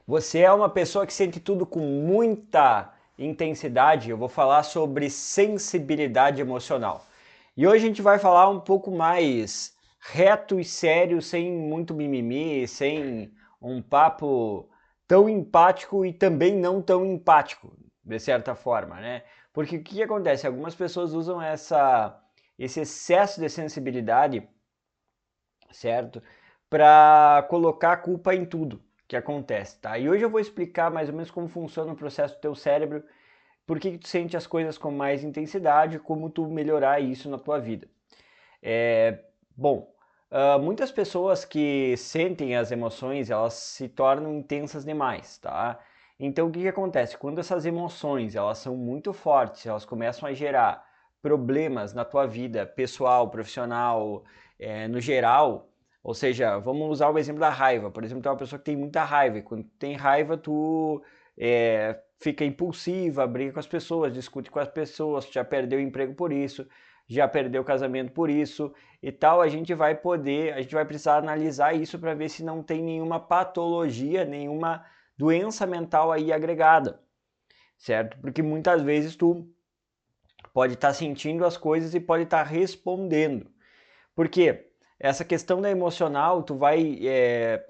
Você é uma pessoa que sente tudo com muita intensidade? Eu vou falar sobre sensibilidade emocional. E hoje a gente vai falar um pouco mais reto e sério, sem muito mimimi, sem um papo tão empático e também não tão empático, de certa forma, né? Porque o que acontece? Algumas pessoas usam esse excesso de sensibilidade, certo? Para colocar a culpa em tudo que acontece, tá? E hoje eu vou explicar mais ou menos como funciona o processo do teu cérebro, por que tu sente as coisas com mais intensidade, como tu melhorar isso na tua vida. É, bom, muitas pessoas que sentem as emoções, elas se tornam intensas demais, tá? Então o que acontece? Quando essas emoções, elas são muito fortes, elas começam a gerar problemas na tua vida pessoal, profissional, no geral, ou seja, vamos usar o exemplo da raiva. Por exemplo, tu é uma pessoa que tem muita raiva, e quando tu tem raiva, tu fica impulsiva, briga com as pessoas, discute com as pessoas, tu já perdeu o emprego por isso, já perdeu o casamento por isso e tal. A gente vai precisar analisar isso para ver se não tem nenhuma patologia, nenhuma doença mental aí agregada, certo? Porque muitas vezes tu pode estar sentindo as coisas e pode estar respondendo. Por quê? Essa questão da emocional, tu vai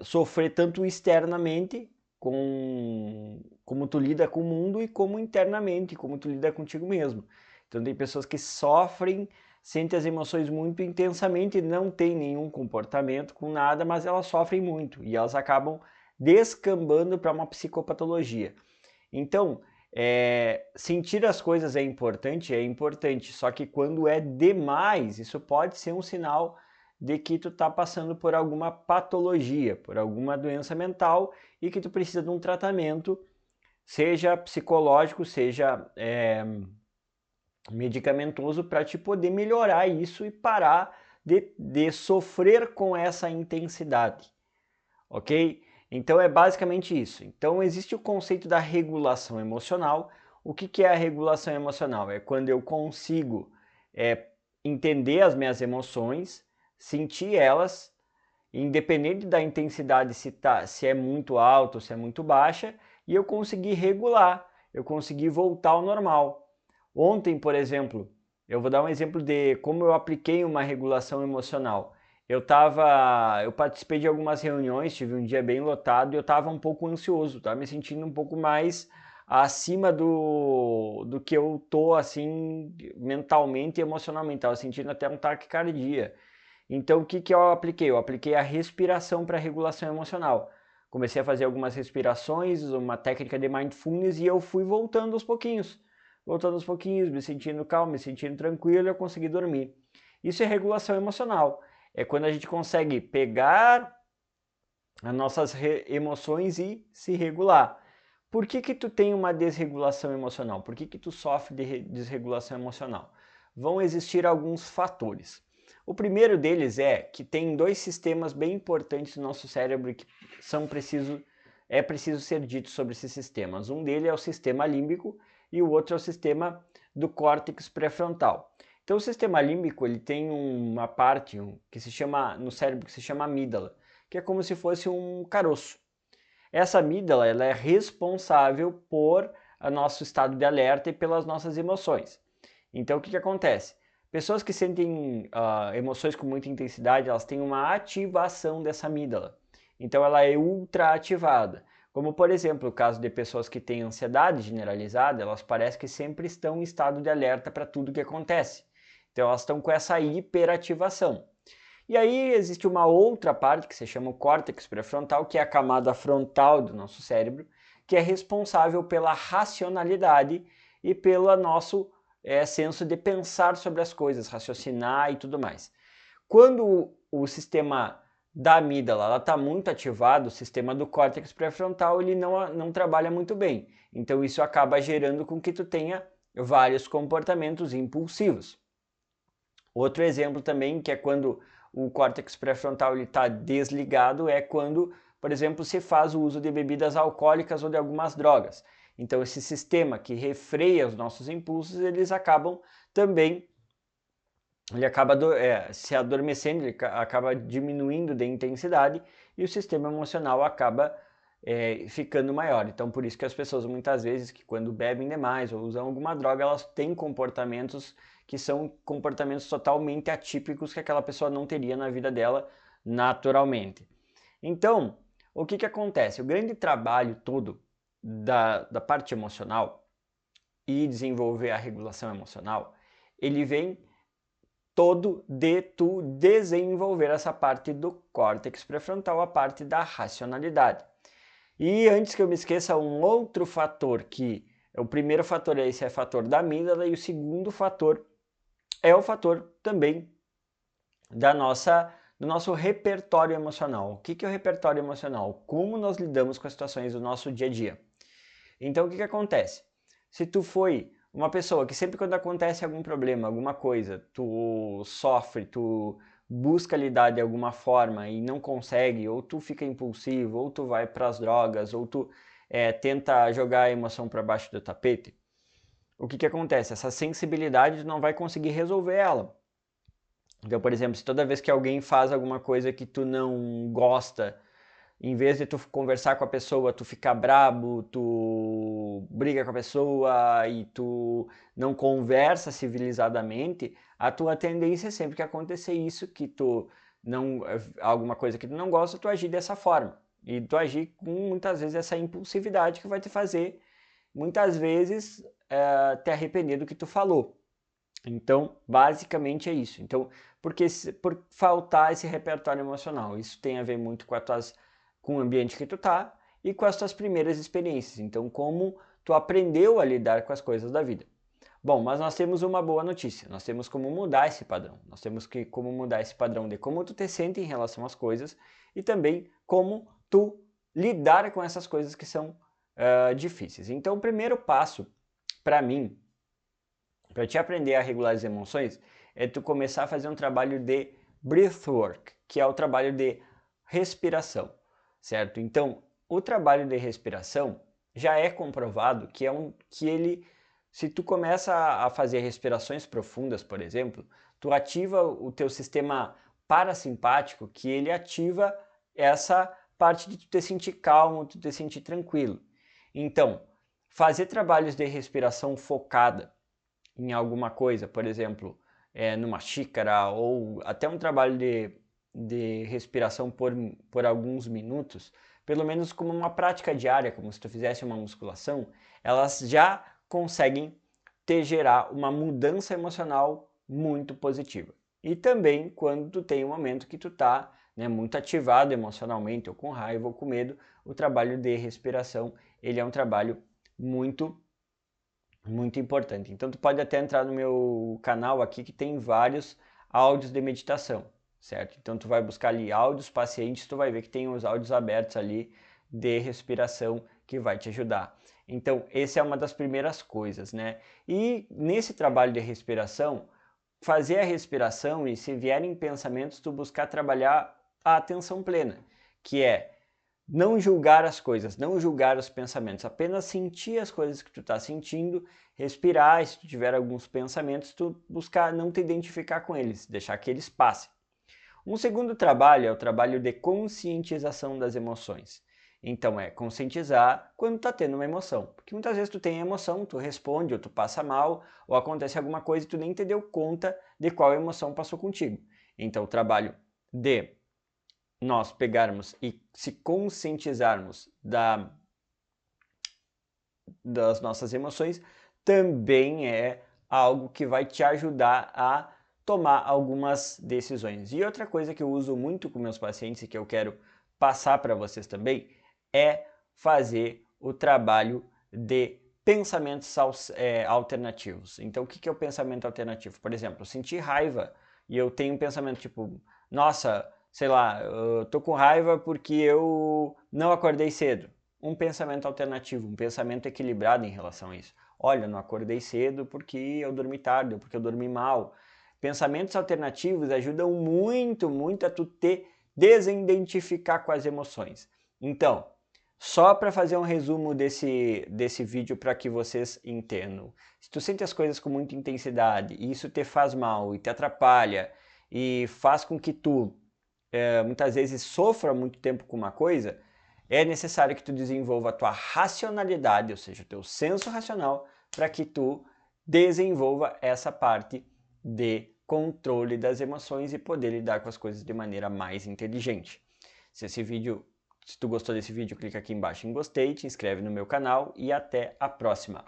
sofrer tanto externamente, como tu lida com o mundo, e como internamente, como tu lida contigo mesmo. Então tem pessoas que sofrem, sentem as emoções muito intensamente, não tem nenhum comportamento com nada, mas elas sofrem muito e elas acabam descambando para uma psicopatologia. Então, sentir as coisas é importante, só que quando é demais, isso pode ser um sinal de que tu tá passando por alguma patologia, por alguma doença mental e que tu precisa de um tratamento, seja psicológico, seja medicamentoso, para te poder melhorar isso e parar de sofrer com essa intensidade, ok? Então é basicamente isso. Então existe o conceito da regulação emocional. O que é a regulação emocional? É quando eu consigo é, entender as minhas emoções, sentir elas, independente da intensidade, se é muito alta ou se é muito baixa, e eu conseguir regular, eu conseguir voltar ao normal. Ontem, por exemplo, eu vou dar um exemplo de como eu apliquei uma regulação emocional. Eu participei de algumas reuniões, tive um dia bem lotado e eu estava um pouco ansioso, estava me sentindo um pouco mais acima do que eu tô assim mentalmente e emocionalmente, estava sentindo até um taquicardia. Então, o que que eu apliquei? Eu apliquei a respiração para regulação emocional. Comecei a fazer algumas respirações, uma técnica de mindfulness, e eu fui voltando aos pouquinhos, me sentindo calmo, me sentindo tranquilo, e eu consegui dormir. Isso é regulação emocional. É quando a gente consegue pegar as nossas emoções e se regular. Por que que tu tem uma desregulação emocional? Por que que tu sofre de desregulação emocional? Vão existir alguns fatores. O primeiro deles é que tem dois sistemas bem importantes no nosso cérebro que é preciso ser dito sobre esses sistemas. Um deles é o sistema límbico e o outro é o sistema do córtex pré-frontal. Então o sistema límbico, ele tem uma parte que se chama no cérebro, que se chama amígdala, que é como se fosse um caroço. Essa amígdala, ela é responsável por o nosso estado de alerta e pelas nossas emoções. Então, o que acontece? Pessoas que sentem emoções com muita intensidade, elas têm uma ativação dessa amígdala. Então, ela é ultra ativada. Como, por exemplo, o caso de pessoas que têm ansiedade generalizada, elas parecem que sempre estão em estado de alerta para tudo que acontece. Então, elas estão com essa hiperativação. E aí existe uma outra parte que se chama o córtex pré-frontal, que é a camada frontal do nosso cérebro, que é responsável pela racionalidade e pelo nosso senso de pensar sobre as coisas, raciocinar e tudo mais. Quando o sistema da amígdala está muito ativado, o sistema do córtex pré-frontal ele não trabalha muito bem. Então isso acaba gerando com que tu tenha vários comportamentos impulsivos. Outro exemplo também, que é quando o córtex pré-frontal está desligado, é quando, por exemplo, se faz o uso de bebidas alcoólicas ou de algumas drogas. Então esse sistema que refreia os nossos impulsos, eles acabam também, ele acaba se adormecendo, ele acaba diminuindo de intensidade e o sistema emocional acaba ficando maior. Então, por isso que as pessoas muitas vezes, que quando bebem demais ou usam alguma droga, elas têm comportamentos que são comportamentos totalmente atípicos que aquela pessoa não teria na vida dela naturalmente. Então, o que acontece? O grande trabalho todo da parte emocional e desenvolver a regulação emocional, ele vem todo de tu desenvolver essa parte do córtex pré-frontal, a parte da racionalidade. E antes que eu me esqueça, um outro fator que o primeiro fator esse é o fator da amígdala e o segundo fator é o fator também do nosso repertório emocional. O que é o repertório emocional? Como nós lidamos com as situações do nosso dia a dia. Então, o que acontece? Se tu foi uma pessoa que sempre quando acontece algum problema, alguma coisa, tu sofre, tu busca lidar de alguma forma e não consegue, ou tu fica impulsivo, ou tu vai para as drogas, ou tu tenta jogar a emoção para baixo do tapete, o que acontece? Essa sensibilidade tu não vai conseguir resolver ela. Então, por exemplo, se toda vez que alguém faz alguma coisa que tu não gosta, em vez de tu conversar com a pessoa, tu ficar brabo, tu briga com a pessoa e tu não conversa civilizadamente, a tua tendência é sempre que acontecer isso, que tu não, alguma coisa que tu não gosta, tu agir dessa forma. E tu agir com muitas vezes essa impulsividade que vai te fazer, muitas vezes, te arrepender do que tu falou. Então, basicamente é isso. Então, por faltar esse repertório emocional, isso tem a ver muito com o ambiente que tu tá e com as tuas primeiras experiências. Então, como tu aprendeu a lidar com as coisas da vida. Bom, mas nós temos uma boa notícia. Nós temos como mudar esse padrão. Nós temos como mudar esse padrão de como tu te sente em relação às coisas e também como tu lidar com essas coisas que são difíceis. Então, o primeiro passo para mim, para te aprender a regular as emoções, é tu começar a fazer um trabalho de breathwork, que é o trabalho de respiração, certo? Então, o trabalho de respiração já é comprovado que ele, se tu começa a fazer respirações profundas, por exemplo, tu ativa o teu sistema parasimpático, que ele ativa essa parte de tu te sentir calmo, tu te sentir tranquilo. Então, fazer trabalhos de respiração focada em alguma coisa, por exemplo, numa xícara ou até um trabalho de respiração por alguns minutos, pelo menos como uma prática diária, como se tu fizesse uma musculação, elas já conseguem te gerar uma mudança emocional muito positiva. E também quando tu tem um momento que tu tá muito ativado emocionalmente, ou com raiva, ou com medo, o trabalho de respiração, ele é um trabalho muito importante. Então tu pode até entrar no meu canal aqui que tem vários áudios de meditação, certo? Então tu vai buscar ali áudios pacientes, tu vai ver que tem os áudios abertos ali de respiração que vai te ajudar. Então essa é uma das primeiras coisas, né? E nesse trabalho de respiração, fazer a respiração e se vierem pensamentos, tu buscar trabalhar a atenção plena, que é não julgar as coisas, não julgar os pensamentos, apenas sentir as coisas que tu está sentindo, respirar, e se tu tiver alguns pensamentos, tu buscar não te identificar com eles, deixar que eles passem. Um segundo trabalho é o trabalho de conscientização das emoções. Então é conscientizar quando está tendo uma emoção, porque muitas vezes tu tem emoção, tu responde, ou tu passa mal, ou acontece alguma coisa e tu nem te deu conta de qual emoção passou contigo. Então o trabalho de nós pegarmos e se conscientizarmos das nossas emoções também é algo que vai te ajudar a tomar algumas decisões. E outra coisa que eu uso muito com meus pacientes e que eu quero passar para vocês também é fazer o trabalho de pensamentos alternativos. Então, o que é o pensamento alternativo? Por exemplo, eu senti raiva e eu tenho um pensamento tipo, nossa, sei lá, eu tô com raiva porque eu não acordei cedo. Um pensamento alternativo, um pensamento equilibrado em relação a isso. Olha, não acordei cedo porque eu dormi tarde, ou porque eu dormi mal. Pensamentos alternativos ajudam muito, muito a tu te desidentificar com as emoções. Então, só para fazer um resumo desse vídeo para que vocês entendam. Se tu sente as coisas com muita intensidade e isso te faz mal e te atrapalha e faz com que tu muitas vezes sofra muito tempo com uma coisa, é necessário que tu desenvolva a tua racionalidade, ou seja, o teu senso racional, para que tu desenvolva essa parte de controle das emoções e poder lidar com as coisas de maneira mais inteligente. Se tu gostou desse vídeo, clica aqui embaixo em gostei, te inscreve no meu canal e até a próxima.